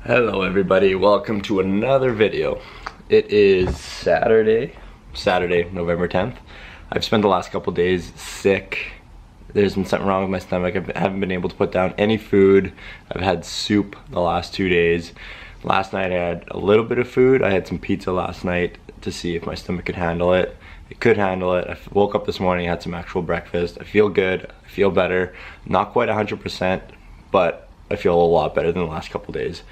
Hello everybody, welcome to another video. It is Saturday, November 10th. I've spent the last couple days sick. There's been something wrong with my stomach. I haven't been able to put down any food. I've had soup the last 2 days. Last night I had a little bit of food. I had some pizza last night to see if my stomach could handle it. It could handle it. I woke up this morning, had some actual breakfast. I feel good, I feel better. Not quite 100%, but I feel a lot better than the last couple days.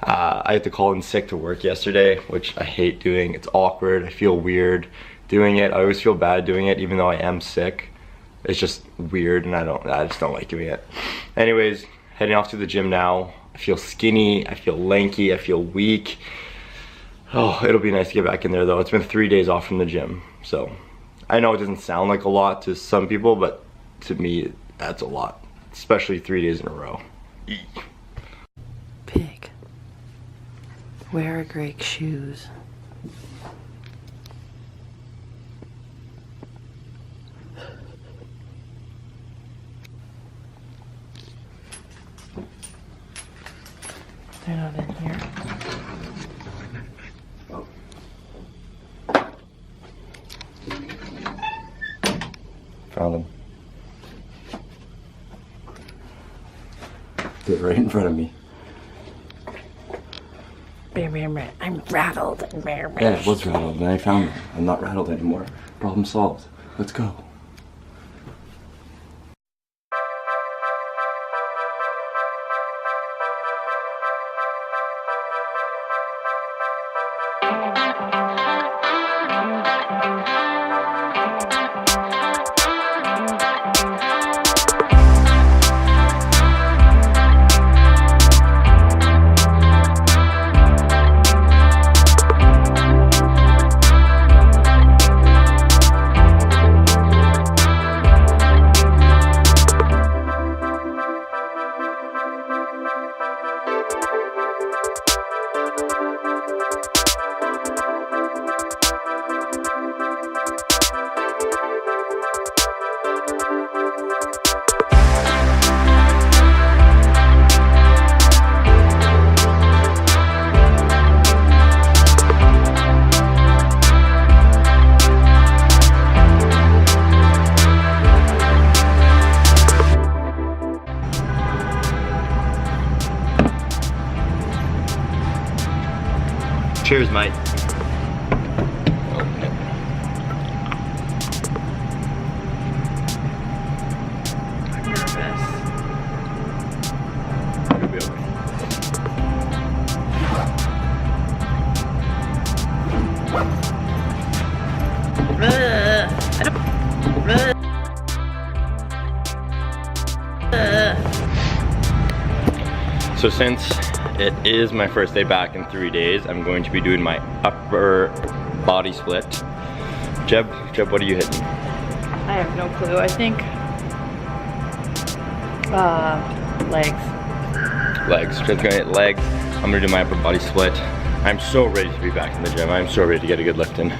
I had to call in sick to work yesterday, which I hate doing. It's awkward, I feel weird doing it. I always feel bad doing it even though I am sick. It's just weird and I just don't like doing it. Anyways, heading off to the gym now. I feel skinny, I feel lanky, I feel weak. Oh, it'll be nice to get back in there though. It's been 3 days off from the gym. So I know it doesn't sound like a lot to some people, but to me, that's a lot. Especially 3 days in a row. Pig, where are Greg's shoes? They're not in here. Found them. They're right in front of me. I'm rattled. Yeah, I was rattled and I found them. I'm not rattled anymore. Problem solved. Let's go. Cheers, mate. I'm nervous. You'll be okay. So since it is my first day back in 3 days, I'm going to be doing my upper body split. Jeb, what are you hitting? I have no clue. I think legs. Legs. Jeb's gonna hit legs. I'm gonna do my upper body split. I'm so ready to be back in the gym. I'm so ready to get a good lift in.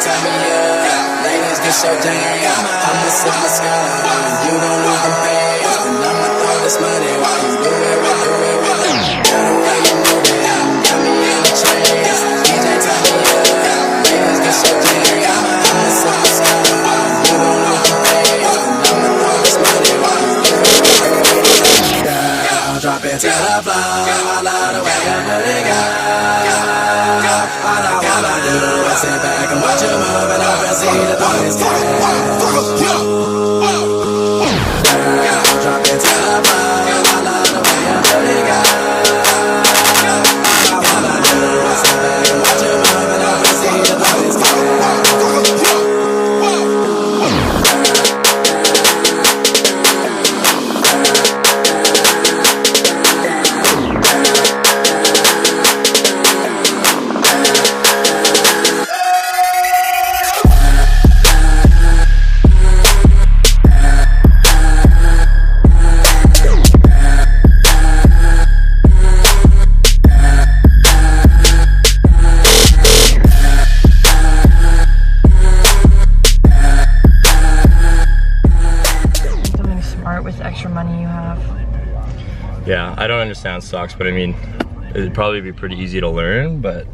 turn me up, ladies get so damn. I'ma sip my sky, you gon' lose them fast. And I'ma throw this money while you do it, do it, do it. Girl, the way you move it, got me in the chase. DJ turn me up, ladies get so damn. I'ma sip my sky, you gon' lose them fast. And I'ma throw this money while you do it, do it, do it. Girl, drop it to the floor, I love the way you put it, girl. All I wanna do is sit back and watch you move and over see the boys go. Girl, drop it to the floor, I love the way you put it, girl. All I wanna do is sit back and watch you move and over see the boys go. Yeah, I don't understand stocks, but I mean, it'd probably be pretty easy to learn, but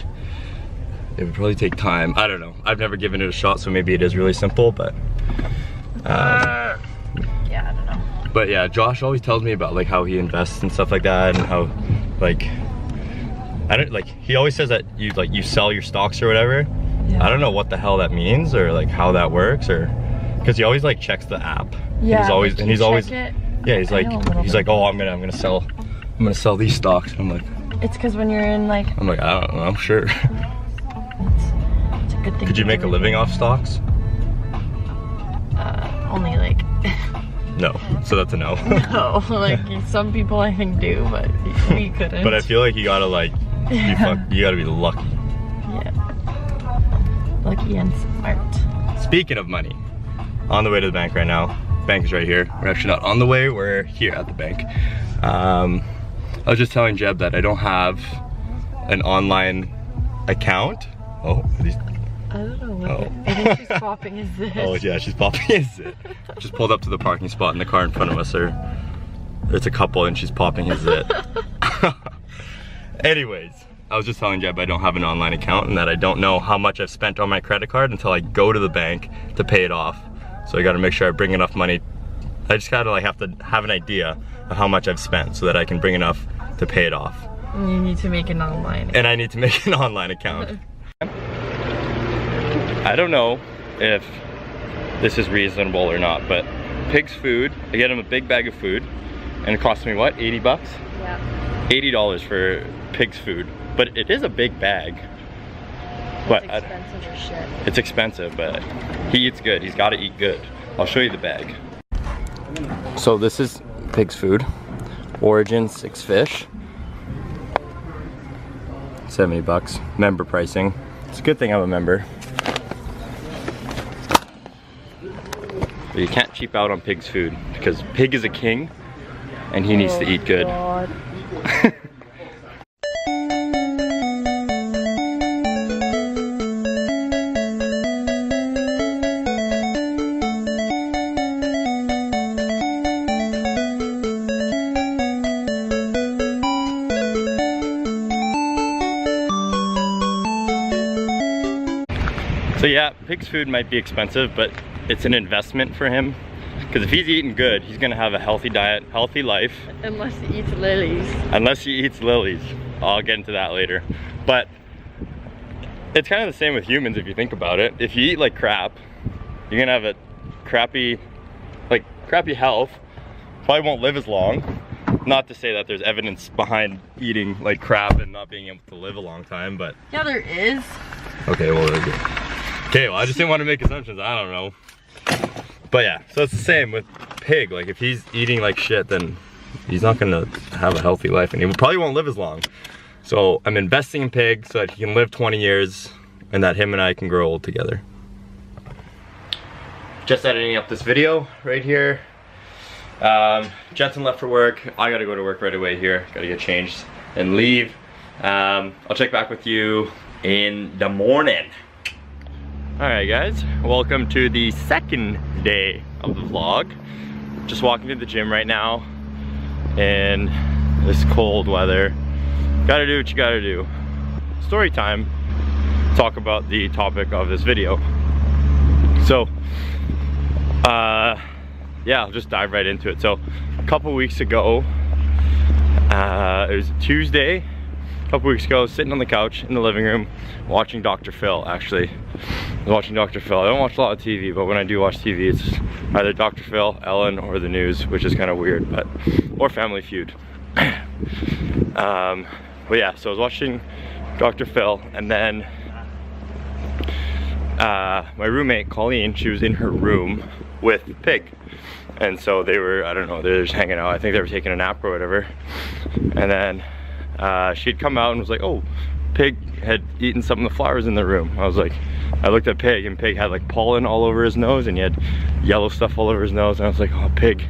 it would probably take time. I don't know. I've never given it a shot, so maybe it is really simple, but yeah, I don't know. But yeah, Josh always tells me about like how he invests and stuff like that, and how like he always says that you sell your stocks or whatever. Yeah. I don't know what the hell that means or like how that works, or because he always like checks the app. Yeah, he's always yeah, he's like, oh, I'm gonna sell these stocks. And I'm like, it's because when you're in like, I'm like, I don't know, I'm sure. It's a good thing. Could you make a living off stocks? Only like. No, so that's a no. No, like some people I think do, but we couldn't. But I feel like you gotta like, you gotta be lucky. Yeah. Lucky and smart. Speaking of money, on the way to the bank right now. Bank is right here. We're actually not on the way, we're here at the bank. I was just telling Jeb that I don't have an online account. Oh, are these? I don't know what I think she's popping his zit. Oh yeah, she's popping his zit. Just pulled up to the parking spot in the car in front of us. It's a couple and she's popping his zit. Anyways, I was just telling Jeb I don't have an online account and that I don't know how much I've spent on my credit card until I go to the bank to pay it off. So I gotta make sure I bring enough money. I just gotta like have to have an idea of how much I've spent so that I can bring enough to pay it off. And you need to make an online account. And I need to make an online account. I don't know if this is reasonable or not, but Pig's Food, I get him a big bag of food and it costs me what, 80 bucks? Yeah. $80 for Pig's Food, but it is a big bag. But it's expensive as shit. It's expensive, but he eats good. He's got to eat good. I'll show you the bag. So this is Pig's Food. Origin 6 fish. 70 bucks. Member pricing. It's a good thing I'm a member. But you can't cheap out on Pig's Food because Pig is a king and he needs to eat good. So yeah, Pig's Food might be expensive, but it's an investment for him. Because if he's eating good, he's gonna have a healthy diet, healthy life. Unless he eats lilies. Unless he eats lilies. I'll get into that later. But it's kind of the same with humans if you think about it. If you eat like crap, you're gonna have a crappy health. Probably won't live as long. Not to say that there's evidence behind eating like crap and not being able to live a long time, but... Yeah, there is. Okay, well, okay, well, I just didn't want to make assumptions. I don't know. But yeah, so it's the same with Pig. Like if he's eating like shit, then he's not gonna have a healthy life and he probably won't live as long. So I'm investing in Pig so that he can live 20 years and that him and I can grow old together. Just editing up this video right here. Jensen left for work. I gotta go to work right away here. Gotta get changed and leave. I'll check back with you in the morning. Alright guys, welcome to the second day of the vlog. Just walking to the gym right now in this cold weather. Gotta do what you gotta do. Story time. Talk about the topic of this video. So, yeah, I'll just dive right into it. So, a couple weeks ago, it was Tuesday. A couple weeks ago, sitting on the couch in the living room, watching Dr. Phil, actually. I was watching Dr. Phil. I don't watch a lot of TV, but when I do watch TV, it's either Dr. Phil, Ellen, or the news, which is kind of weird, but, or Family Feud. But yeah, so I was watching Dr. Phil, and then my roommate, Colleen, she was in her room with Pig. And so they were, I don't know, they were just hanging out. I think they were taking a nap or whatever. And then she'd come out and was like, oh, Pig had eaten some of the flowers in the room. I was like, I looked at Pig, and Pig had like pollen all over his nose, and he had yellow stuff all over his nose. And I was like, oh, Pig,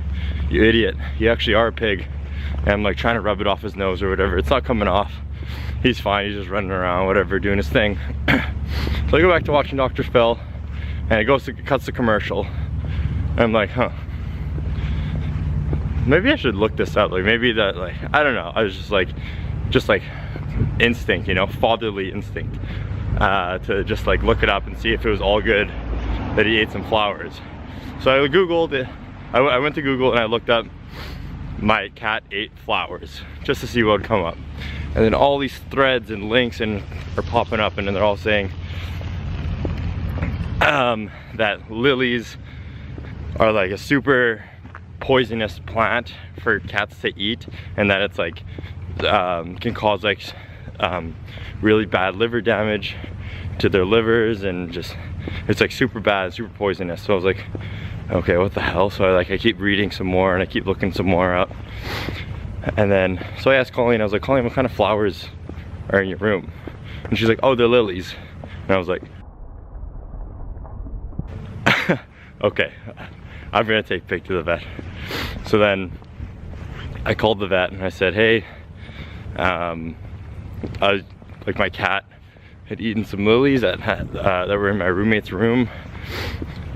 you idiot. You actually are a pig. And I'm like trying to rub it off his nose or whatever. It's not coming off. He's fine, he's just running around, whatever, doing his thing. So I go back to watching Dr. Phil, and it goes to, cuts the commercial. And I'm like, huh. Maybe I should look this up. Like maybe that, like, I don't know. I was just like instinct, you know, fatherly instinct, to just like look it up and see if it was all good that he ate some flowers. So I Googled it. I went to Google and I looked up my cat ate flowers just to see what would come up. And then all these threads and links are popping up, and then they're all saying that lilies are like a super poisonous plant for cats to eat, and that it's like can cause like really bad liver damage to their livers, and just it's like super bad, super poisonous. So I was like, okay, what the hell? So I keep reading some more, and I keep looking some more up. And then, so I asked Colleen, I was like, Colleen, what kind of flowers are in your room? And she's like, oh, they're lilies. And I was like, okay, I'm gonna take Pig to the vet. So then I called the vet and I said, hey, like my cat had eaten some lilies that were in my roommate's room.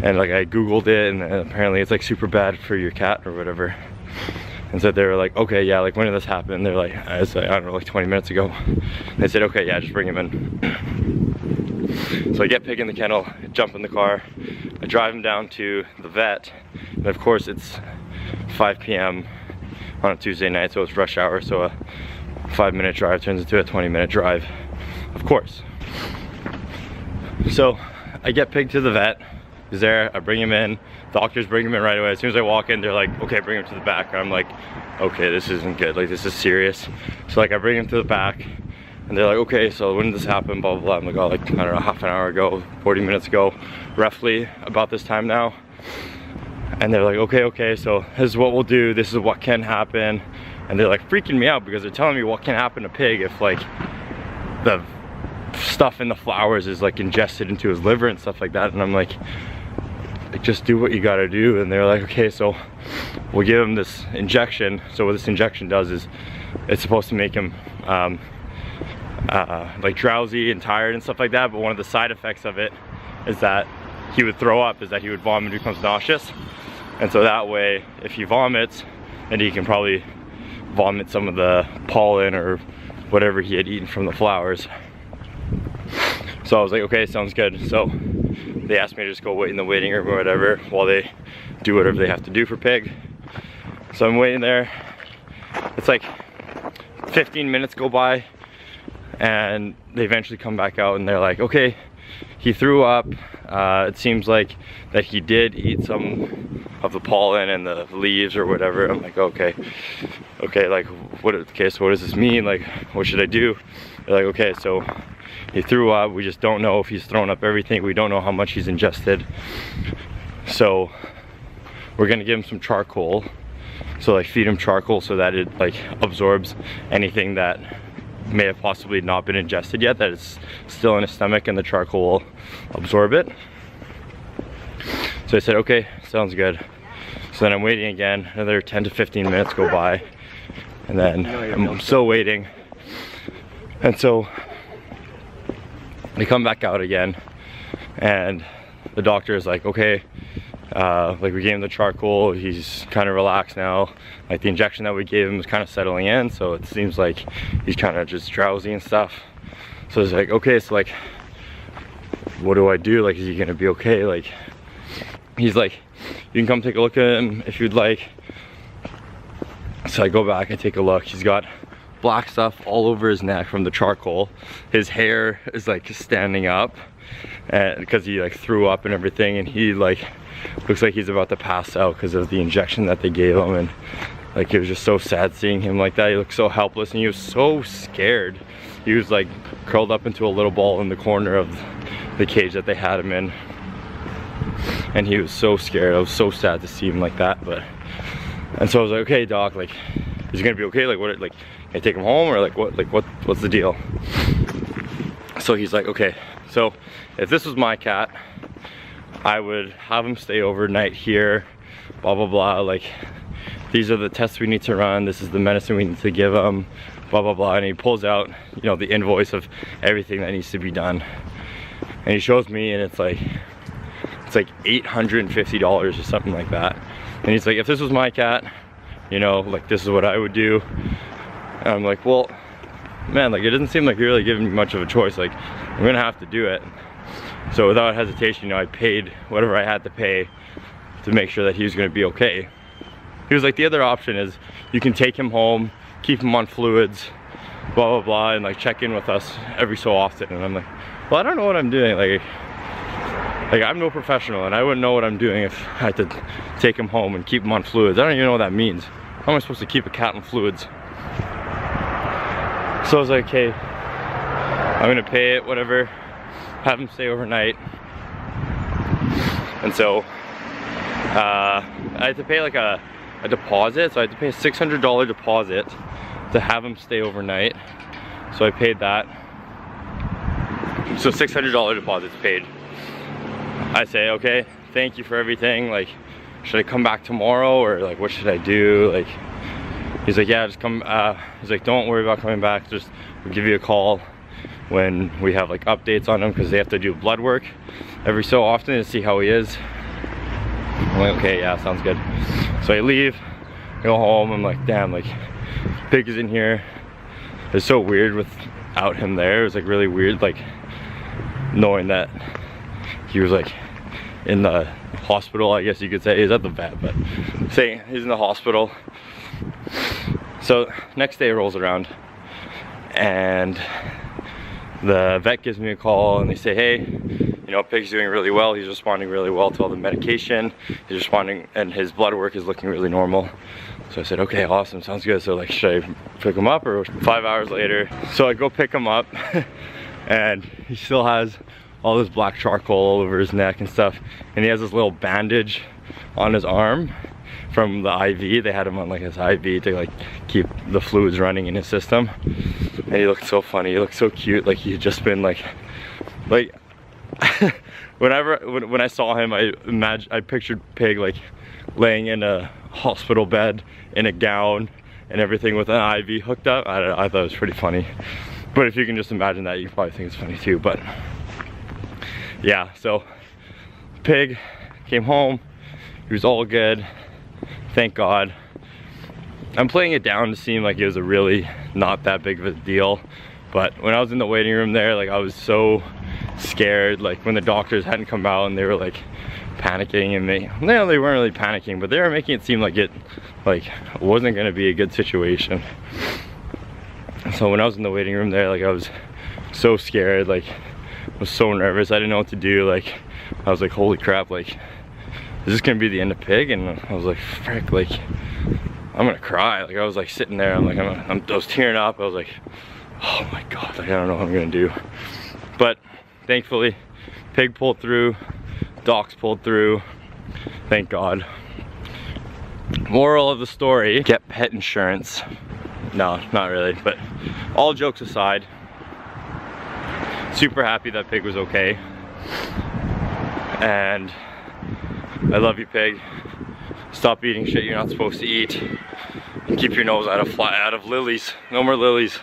And like I Googled it, and apparently it's like super bad for your cat or whatever. And so they were like, okay, yeah, like when did this happen? They're like, I don't know, like 20 minutes ago. And they said, okay, yeah, just bring him in. So I get Pig in the kennel, jump in the car, I drive him down to the vet. And of course it's 5 p.m. on a Tuesday night, so it's rush hour, so a 5-minute drive turns into a 20-minute drive, of course. So I get Pig to the vet. He's there, I bring him in, doctors bring him in right away. As soon as I walk in, they're like, okay, bring him to the back. And I'm like, okay, this isn't good, like this is serious. So like I bring him to the back, and they're like, okay, so when did this happen, blah, blah, blah. I'm like, oh, like, I don't know, half an hour ago, 40 minutes ago, roughly about this time now. And they're like, okay, so this is what we'll do, this is what can happen. And they're like freaking me out because they're telling me what can happen to Pig if like the stuff in the flowers is like ingested into his liver and stuff like that. And I'm like, just do what you gotta do. And they're like, okay, so we'll give him this injection. So what this injection does is it's supposed to make him like drowsy and tired and stuff like that, but one of the side effects of it is that he would throw up, is that he would vomit and becomes nauseous. And so that way, if he vomits, then he can probably vomit some of the pollen or whatever he had eaten from the flowers. So I was like, okay, sounds good. So they asked me to just go wait in the waiting room or whatever while they do whatever they have to do for Pig. So I'm waiting there. It's like 15 minutes go by, and they eventually come back out and they're like, okay, he threw up. It seems like that he did eat some of the pollen and the leaves or whatever. I'm like, okay, like okay, so what does this mean? Like, what should I do? They're like, okay, so he threw up. We just don't know if he's thrown up everything. We don't know how much he's ingested. So we're gonna give him some charcoal. So like feed him charcoal so that it like absorbs anything that may have possibly not been ingested yet, that is still in his stomach, and the charcoal will absorb it. So I said, okay, sounds good. So then I'm waiting again, another 10 to 15 minutes go by, and then I'm still waiting. And so they come back out again, and the doctor is like, okay, like we gave him the charcoal, he's kind of relaxed now, like the injection that we gave him is kind of settling in, so it seems like he's kind of just drowsy and stuff. So it's like, okay, so like what do I do, like is he gonna be okay? Like he's like, you can come take a look at him if you'd like. So I go back and take a look. He's got black stuff all over his neck from the charcoal. His hair is like standing up, and because he like threw up and everything, and he like looks like he's about to pass out because of the injection that they gave him. And like it was just so sad seeing him like that. He looked so helpless and he was so scared. He was like curled up into a little ball in the corner of the cage that they had him in, and he was so scared. I was so sad to see him like that. And so I was like, okay doc, like is he gonna be okay? Like what, like can I take him home, or like what's the deal? So he's like, okay, so if this was my cat, I would have him stay overnight here, blah blah blah, like these are the tests we need to run, this is the medicine we need to give him, blah blah blah. And he pulls out, you know, the invoice of everything that needs to be done, and he shows me, and it's like $850 or something like that. And he's like, if this was my cat, you know, like this is what I would do. And I'm like, well man, like it doesn't seem like you're really giving me much of a choice, like I'm gonna have to do it. So without hesitation, you know, I paid whatever I had to pay to make sure that he was gonna be okay. He was like, the other option is you can take him home, keep him on fluids, blah blah blah, and like check in with us every so often. And I'm like, well, I don't know what I'm doing. Like I'm no professional, and I wouldn't know what I'm doing if I had to take him home and keep him on fluids. I don't even know what that means. How am I supposed to keep a cat on fluids? So I was like, okay, I'm gonna pay it, whatever, have him stay overnight. And so I had to pay like a deposit, so I had to pay a $600 deposit to have him stay overnight. So I paid that. So $600 deposit's paid. I say, okay, thank you for everything. Like, should I come back tomorrow, or like what should I do? Like, he's like, yeah, just come. He's like, don't worry about coming back, just we'll give you a call when we have like updates on him, because they have to do blood work every so often to see how he is. I'm like, okay, yeah, sounds good. So I leave, go home. I'm like, damn, like Pig is in here. It's so weird without him there. It was like really weird, like knowing that he was like in the hospital, I guess you could say. He's at the vet, but saying he's in the hospital. So next day rolls around, and the vet gives me a call, and they say, hey, you know, Pig's doing really well. He's responding really well to all the medication. He's responding, and his blood work is looking really normal. So I said, okay, awesome, sounds good. So like, should I pick him up? Or 5 hours later, so I go pick him up, and he still has all this black charcoal all over his neck and stuff, and he has this little bandage on his arm from the IV. They had him on like his IV to like keep the fluids running in his system. And he looked so funny, he looked so cute, like he had just been like when I saw him, I pictured Pig like laying in a hospital bed in a gown and everything with an IV hooked up. I don't know, I thought it was pretty funny. But if you can just imagine that, you probably think it's funny too. But yeah, so Pig came home, he was all good, thank God. I'm playing it down to seem like it was a really not that big of a deal, but when I was in the waiting room there, like I was so scared, like when the doctors hadn't come out and they were like panicking, and they weren't really panicking, but they were making it seem like it wasn't gonna be a good situation. So when I was in the waiting room there, like I was so scared, like I was so nervous, I didn't know what to do. Like I was like, holy crap, like is this gonna be the end of Pig? And I was like, frick, like I'm gonna cry. Like I was like sitting there, I'm like, I was tearing up. I was like, oh my God, like I don't know what I'm gonna do. But thankfully Pig pulled through, Docs pulled through, thank God. Moral of the story, get pet insurance. No, not really, but all jokes aside, super happy that Pig was okay. And I love you, Pig. Stop eating shit you're not supposed to eat. And keep your nose out of lilies. No more lilies.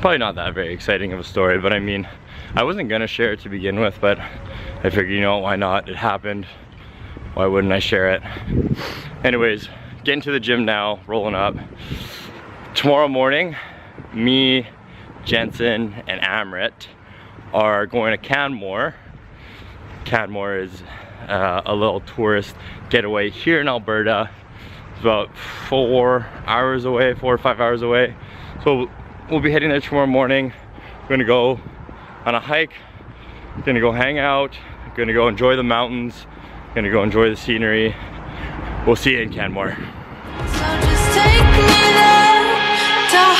Probably not that very exciting of a story, but I mean, I wasn't gonna share it to begin with, but I figured, you know, why not? It happened. Why wouldn't I share it? Anyways, getting to the gym now, rolling up. Tomorrow morning, me, Jensen, and Amrit are going to Canmore. Canmore is a little tourist getaway here in Alberta. It's about 4 hours away, 4 or 5 hours away. So we'll be heading there tomorrow morning. We're gonna go on a hike, gonna go hang out, gonna go enjoy the mountains, gonna go enjoy the scenery. We'll see you in Canmore. So just take me there to